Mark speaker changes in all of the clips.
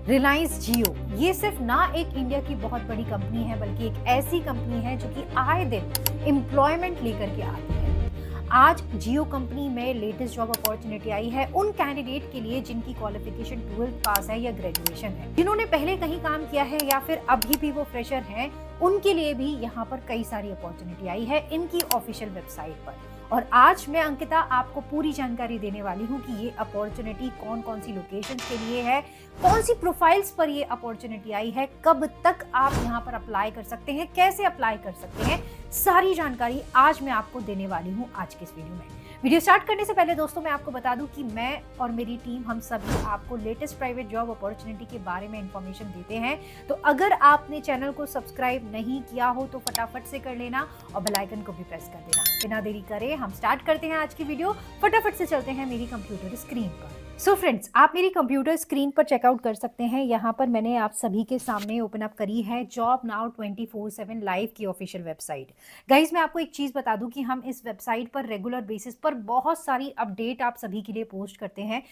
Speaker 1: रिलायंस जियो ये सिर्फ ना एक इंडिया की बहुत बड़ी कंपनी है, बल्कि एक ऐसी कंपनी है जो कि आए दिन एम्प्लॉयमेंट लेकर के आती है। आज जियो कंपनी में लेटेस्ट जॉब अपॉर्चुनिटी आई है उन कैंडिडेट के लिए जिनकी क्वालिफिकेशन 12th पास है या ग्रेजुएशन है, जिन्होंने पहले कहीं काम किया है या फिर अभी भी वो फ्रेशर हैं, उनके लिए भी यहाँ पर कई सारी अपॉर्चुनिटी आई है इनकी ऑफिशियल वेबसाइट पर। और आज मैं अंकिता आपको पूरी जानकारी देने वाली हूँ कि ये अपॉर्चुनिटी कौन कौन सी लोकेशंस के लिए है, कौन सी प्रोफाइल्स पर ये अपॉर्चुनिटी आई है, कब तक आप यहाँ पर अप्लाई कर सकते हैं, कैसे अप्लाई कर सकते हैं, सारी जानकारी आज मैं आपको देने वाली हूँ आज के इस वीडियो में। वीडियो स्टार्ट करने से पहले दोस्तों मैं आपको बता दूं कि मैं और मेरी टीम हम सभी आपको लेटेस्ट प्राइवेट जॉब अपॉर्चुनिटी के बारे में इंफॉर्मेशन देते हैं। तो अगर आपने चैनल को सब्सक्राइब नहीं किया हो तो फटाफट से कर लेना और बेल आइकन को भी प्रेस कर देना। बिना देरी करे हम स्टार्ट करते हैं आज की वीडियो। फटाफट से चलते हैं मेरी कंप्यूटर स्क्रीन पर। सो फ्रेंड्स, आप मेरी कंप्यूटर स्क्रीन पर चेकआउट कर सकते हैं। यहाँ पर मैंने आप सभी के सामने ओपन अप करी है जॉब नाउ 24/7 लाइव की ऑफिशियल वेबसाइट। गाइज मैं आपको एक चीज़ बता दूं कि हम इस वेबसाइट पर रेगुलर बेसिस पर बहुत सारी अपडेट आप सभी के लिए पोस्ट करते हैं।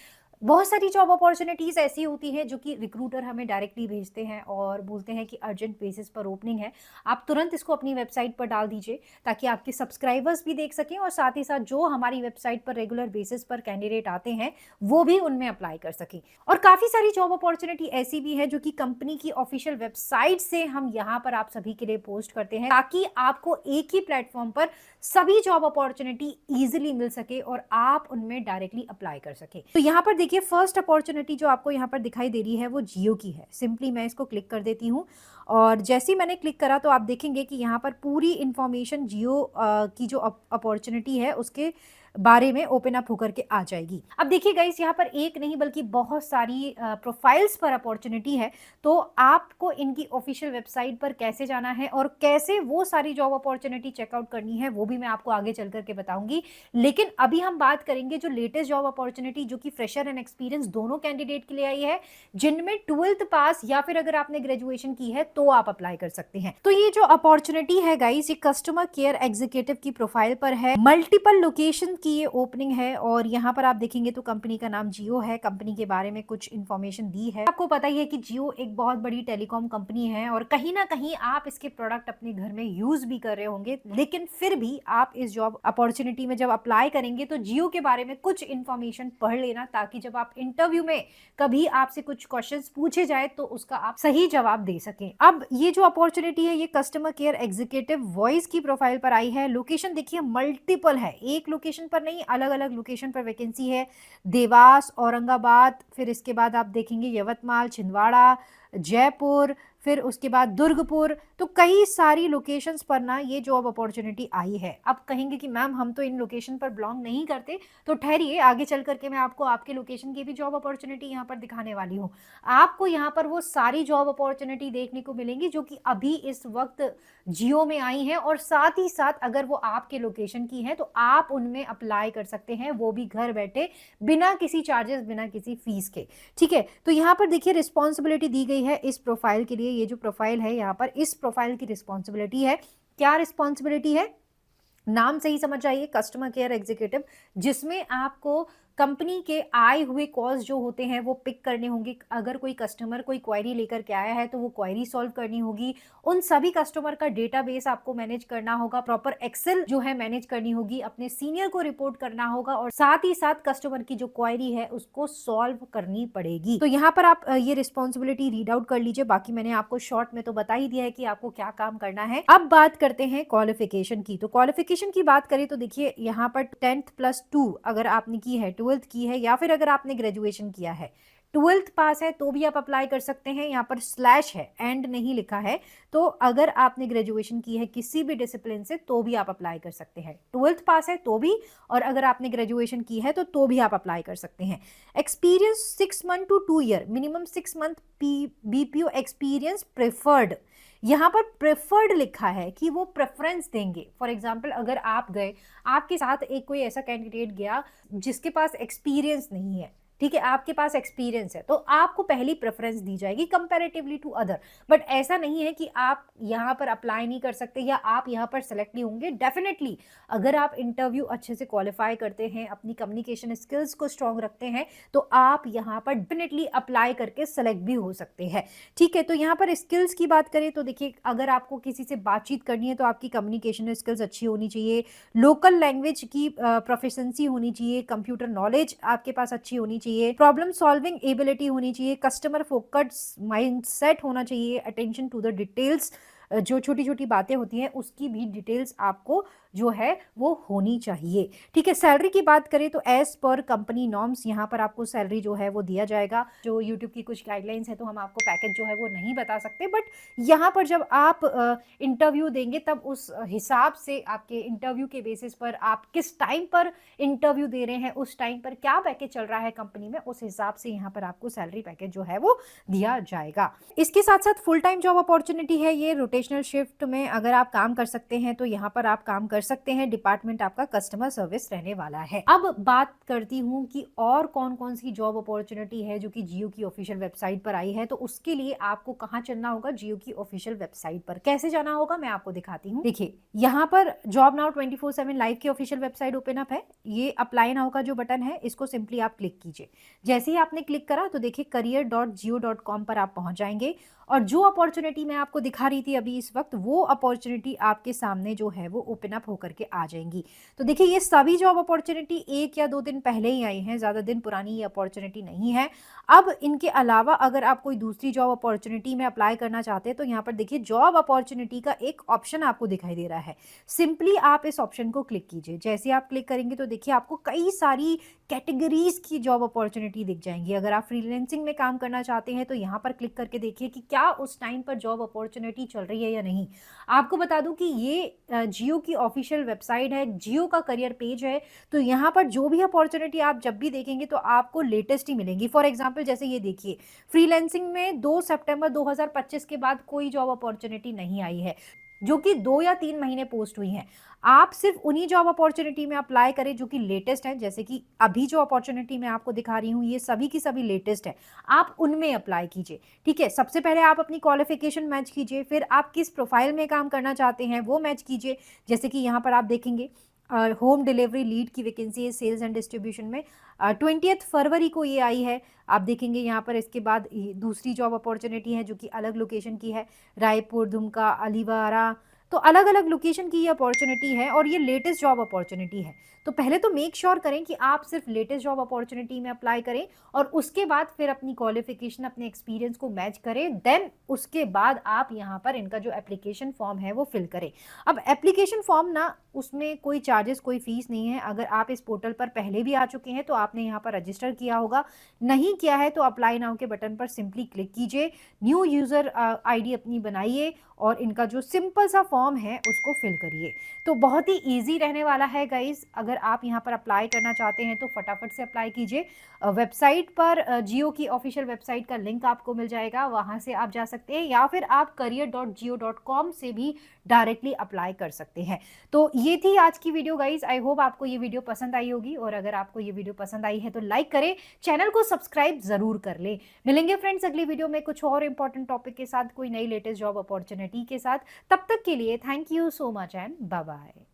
Speaker 1: बहुत सारी जॉब अपॉर्चुनिटीज़ ऐसी होती है जो कि रिक्रूटर हमें डायरेक्टली भेजते हैं और बोलते हैं कि अर्जेंट बेसिस पर ओपनिंग है, आप तुरंत इसको अपनी वेबसाइट पर डाल दीजिए ताकि आपके सब्सक्राइबर्स भी देख सकें और साथ ही साथ जो हमारी वेबसाइट पर रेगुलर बेसिस पर कैंडिडेट आते हैं वो भी उनमें अप्लाई कर सकें। और काफ़ी सारी जॉब अपॉर्चुनिटी ऐसी भी है जो कि कंपनी की ऑफिशियल वेबसाइट से हम यहाँ पर आप सभी के लिए पोस्ट करते हैं ताकि आपको एक ही प्लेटफॉर्म पर सभी जॉब अपॉर्चुनिटी ईजिली मिल सके और आप उनमें डायरेक्टली अप्लाई कर सके। तो यहाँ पर देखिए फर्स्ट अपॉर्चुनिटी जो आपको यहाँ पर दिखाई दे रही है वो जियो की है। सिंपली मैं इसको क्लिक कर देती हूँ और जैसे ही मैंने क्लिक करा तो आप देखेंगे कि यहाँ पर पूरी इंफॉर्मेशन जियो की जो अपॉर्चुनिटी है उसके बारे में ओपन अप होकर के आ जाएगी। अब देखिए गाइस, यहाँ पर एक नहीं बल्कि बहुत सारी प्रोफाइल्स पर अपॉर्चुनिटी है। तो आपको इनकी ऑफिशियल वेबसाइट पर कैसे जाना है और कैसे वो सारी जॉब अपॉर्चुनिटी चेकआउट करनी है वो भी मैं आपको आगे चल करके बताऊंगी। लेकिन अभी हम बात करेंगे जो लेटेस्ट जॉब अपॉर्चुनिटी जो कि फ्रेशर एंड एक्सपीरियंस दोनों कैंडिडेट के लिए आई है, जिनमें 12th पास या फिर अगर आपने ग्रेजुएशन की है तो आप अप्लाई कर सकते हैं। तो ये जो अपॉर्चुनिटी है गाइस, ये कस्टमर केयर एग्जीक्यूटिव की प्रोफाइल पर है। मल्टीपल लोकेशन की ये ओपनिंग है और यहाँ पर आप देखेंगे तो कंपनी का नाम जियो है। कंपनी के बारे में कुछ इन्फॉर्मेशन दी है। आपको पता ही है कि जियो एक बहुत बड़ी टेलीकॉम कंपनी है और कहीं ना कहीं आप इसके प्रोडक्ट अपने घर में यूज भी कर रहे होंगे, लेकिन फिर भी आप इस जॉब अपॉर्चुनिटी में जब अप्लाई करेंगे तो जियो के बारे में कुछ इन्फॉर्मेशन पढ़ लेना ताकि जब आप इंटरव्यू में कभी आपसे कुछ क्वेश्चंस पूछे जाए तो उसका आप सही जवाब दे सकें। अब ये जो अपॉर्चुनिटी है ये कस्टमर केयर एग्जीक्यूटिव वॉइस की प्रोफाइल पर आई है। लोकेशन देखिए मल्टीपल है, एक लोकेशन पर नहीं, अलग अलग लोकेशन पर वैकेंसी है। देवास, औरंगाबाद, फिर इसके बाद आप देखेंगे यवतमाल, छिंदवाड़ा, जयपुर, फिर उसके बाद दुर्गपुर। तो कई सारी लोकेशंस पर ना ये जॉब अपॉर्चुनिटी आई है। अब कहेंगे कि मैम हम तो इन लोकेशन पर बिलोंग नहीं करते, तो ठहरिए आगे चल करके मैं आपको आपके लोकेशन की भी जॉब अपॉर्चुनिटी यहाँ पर दिखाने वाली हूँ। आपको यहाँ पर वो सारी जॉब अपॉर्चुनिटी देखने को मिलेंगी जो कि अभी इस वक्त जियो में आई हैं और साथ ही साथ अगर वो आपके लोकेशन की है तो आप उनमें अप्लाई कर सकते हैं, वो भी घर बैठे बिना किसी चार्जेस, बिना किसी फीस के। ठीक है, तो यहाँ पर देखिए रिस्पॉन्सिबिलिटी दी गई है इस प्रोफाइल के लिए। ये जो प्रोफाइल है यहाँ पर इस प्रोफाइल की रिस्पॉन्सिबिलिटी है। क्या रिस्पॉन्सिबिलिटी है? नाम से ही समझ जाइए, कस्टमर केयर एग्जीक्यूटिव, जिसमें आपको कंपनी के आए हुए कॉल्स जो होते हैं वो पिक करने होंगे। अगर कोई कस्टमर कोई क्वेरी लेकर के आया है तो वो क्वेरी सॉल्व करनी होगी। उन सभी कस्टमर का डेटाबेस आपको मैनेज करना होगा, प्रॉपर एक्सेल जो है मैनेज करनी होगी, अपने सीनियर को रिपोर्ट करना होगा और साथ ही साथ कस्टमर की जो क्वेरी है उसको सॉल्व करनी पड़ेगी। तो यहाँ पर आप ये रिस्पॉन्सिबिलिटी रीड आउट कर लीजिए। बाकी मैंने आपको शॉर्ट में तो बता ही दिया है कि आपको क्या काम करना है। अब बात करते हैं क्वालिफिकेशन की। तो क्वालिफिकेशन की बात करें तो देखिए यहाँ पर 10th+2 अगर आपने की है, 12th की है या फिर अगर आपने ग्रेजुएशन किया है, 12th पास है तो भी आप अप्लाई कर सकते हैं। यहाँ पर स्लैश है, एंड नहीं लिखा है। तो अगर आपने ग्रेजुएशन की है किसी भी डिसिप्लिन से तो भी आप अप्लाई कर सकते हैं। 12th पास है तो भी, और अगर आपने ग्रेजुएशन की है तो भी आप अप्लाई कर सकते हैं। Experience 6 month to 2 year, minimum 6 month BPO experience preferred. यहाँ पर प्रेफर्ड लिखा है कि वो प्रेफरेंस देंगे। फॉर एग्जाम्पल अगर आप गए, आपके साथ एक कोई ऐसा कैंडिडेट गया जिसके पास एक्सपीरियंस नहीं है, ठीक है, आपके पास एक्सपीरियंस है, तो आपको पहली प्रेफरेंस दी जाएगी कंपैरेटिवली टू अदर। बट ऐसा नहीं है कि आप यहाँ पर अप्लाई नहीं कर सकते या आप यहाँ पर सेलेक्ट नहीं होंगे। डेफिनेटली अगर आप इंटरव्यू अच्छे से क्वालिफाई करते हैं, अपनी कम्युनिकेशन स्किल्स को स्ट्रांग रखते हैं, तो आप यहाँ पर डेफिनेटली अप्लाई करके सेलेक्ट भी हो सकते हैं। ठीक है, तो यहाँ पर स्किल्स की बात करें तो देखिए, अगर आपको किसी से बातचीत करनी है तो आपकी कम्युनिकेशन स्किल्स अच्छी होनी चाहिए, लोकल लैंग्वेज की प्रोफिशिएंसी होनी चाहिए, कंप्यूटर नॉलेज आपके पास अच्छी होनी चाहिए, प्रॉब्लम सॉल्विंग एबिलिटी होनी चाहिए, कस्टमर फोकस्ड माइंडसेट होना चाहिए, अटेंशन टू द डिटेल्स, जो छोटी छोटी बातें होती हैं उसकी भी डिटेल्स आपको जो है वो होनी चाहिए। ठीक है, सैलरी की बात करें तो एज पर कंपनी नॉर्म्स यहाँ पर आपको सैलरी जो है वो दिया जाएगा। जो यूट्यूब की कुछ गाइडलाइंस है तो हम आपको पैकेज जो है वो नहीं बता सकते, बट यहाँ पर जब आप इंटरव्यू देंगे तब उस हिसाब से आपके इंटरव्यू के बेसिस पर आप किस टाइम पर इंटरव्यू दे रहे हैं, उस टाइम पर क्या पैकेज चल रहा है कंपनी में, उस हिसाब से यहाँ पर आपको सैलरी पैकेज जो है वो दिया जाएगा। इसके साथ साथ फुल टाइम जॉब अपॉर्चुनिटी है ये। रोटेशनल शिफ्ट में अगर आप काम कर सकते हैं तो यहाँ पर आप काम कर सकते हैं। डिपार्टमेंट आपका कस्टमर सर्विस रहने वाला है। अब बात करती हूँ कि और कौन कौन सी जॉब अपॉर्चुनिटी है जो कि जियो की ऑफिशियल वेबसाइट पर आई है। तो उसके लिए आपको कहाँ चलना होगा, जियो की ऑफिशियल वेबसाइट पर। कैसे जाना होगा मैं आपको दिखाती हूँ। देखिए, यहाँ पर जॉब नाउ 24/7 लाइव की ऑफिशियल वेबसाइट ओपन अप है। ये अप्लाई नाउ का जो बटन है इसको सिंपली आप क्लिक कीजिए। जैसे ही आपने क्लिक करा तो देखिए career.jio.com पर आप पहुंच जाएंगे और जो अपॉर्चुनिटी मैं आपको दिखा रही थी अभी इस वक्त, वो अपॉर्चुनिटी आपके सामने जो है वो ओपन अप होकर के आ जाएंगी। तो देखिए, ये सभी जॉब अपॉर्चुनिटी 1 या 2 दिन पहले ही आई हैं, ज़्यादा दिन पुरानी ये अपॉर्चुनिटी नहीं है। अब इनके अलावा अगर आप कोई दूसरी जॉब अपॉर्चुनिटी में अप्लाई करना चाहते हैं तो यहाँ पर देखिए जॉब अपॉर्चुनिटी का एक ऑप्शन आपको दिखाई दे रहा है। सिंपली आप इस ऑप्शन को क्लिक कीजिए। जैसे आप क्लिक करेंगे तो देखिए आपको कई सारी कैटेगरीज की जॉब अपॉर्चुनिटी दिख जाएंगी। अगर आप फ्रीलांसिंग में काम करना चाहते हैं तो यहाँ पर क्लिक करके देखिए कि क्या उस टाइम पर जॉब अपॉर्चुनिटी चल रही है या नहीं। आपको बता दूं कि ये जियो की ऑफिशियल वेबसाइट है, जियो का करियर पेज है। तो यहाँ पर जो भी अपॉर्चुनिटी आप जब भी देखेंगे तो आपको लेटेस्ट ही मिलेंगी। फॉर एग्जाम्पल जैसे ये देखिए, फ्रीलांसिंग में 2 सितंबर 2025 के बाद कोई जॉब अपॉर्चुनिटी नहीं आई है, जो कि 2 या 3 महीने पोस्ट हुई हैं। आप सिर्फ उन्हीं जॉब अपॉर्चुनिटी में अप्लाई करें जो कि लेटेस्ट है। जैसे कि अभी जो अपॉर्चुनिटी मैं आपको दिखा रही हूँ ये सभी की सभी लेटेस्ट है, आप उनमें अप्लाई कीजिए। ठीक है, सबसे पहले आप अपनी क्वालिफिकेशन मैच कीजिए, फिर आप किस प्रोफाइल में काम करना चाहते हैं वो मैच कीजिए। जैसे कि यहाँ पर आप देखेंगे होम डिलीवरी लीड की वैकेंसी है सेल्स एंड डिस्ट्रीब्यूशन में, 20 फरवरी को ये आई है। आप देखेंगे यहाँ पर इसके बाद दूसरी जॉब अपॉर्चुनिटी है जो कि अलग लोकेशन की है, रायपुर, दुमका, अलीवाड़ा। तो अलग अलग लोकेशन की ये अपॉर्चुनिटी है और ये लेटेस्ट जॉब अपॉर्चुनिटी है। तो पहले तो मेक श्योर करें कि आप सिर्फ लेटेस्ट जॉब अपॉर्चुनिटी में अप्लाई करें और उसके बाद फिर अपनी क्वालिफिकेशन, अपने एक्सपीरियंस को मैच करें। देन उसके बाद आप यहाँ पर इनका जो एप्लीकेशन फॉर्म है वो फिल करें। अब एप्लीकेशन फॉर्म ना, उसमें कोई चार्जेस, कोई फीस नहीं है। अगर आप इस पोर्टल पर पहले भी आ चुके हैं तो आपने यहाँ पर रजिस्टर किया होगा, नहीं किया है तो अप्लाई नाउ के बटन पर सिंपली क्लिक कीजिए, न्यू यूज़र आईडी अपनी बनाइए और इनका जो सिंपल सा फॉर्म है उसको फिल करिए। तो बहुत ही इजी रहने वाला है गाइस। अगर आप यहाँ पर अप्लाई करना चाहते हैं तो फटाफट से अप्लाई कीजिए। वेबसाइट पर जियो की ऑफिशियल वेबसाइट का लिंक आपको मिल जाएगा, वहाँ से आप जा सकते हैं, या फिर आप career.jio.com से भी डायरेक्टली अप्लाई कर सकते हैं। तो ये थी आज की वीडियो गाइस। आई होप आपको ये वीडियो पसंद आई होगी, और अगर आपको ये वीडियो पसंद आई है तो लाइक करें, चैनल को सब्सक्राइब जरूर कर लें। मिलेंगे फ्रेंड्स अगली वीडियो में कुछ और इंपॉर्टेंट टॉपिक के साथ, कोई नई लेटेस्ट जॉब अपॉर्चुनिटी के साथ। तब तक के लिए thank you so much and bye bye.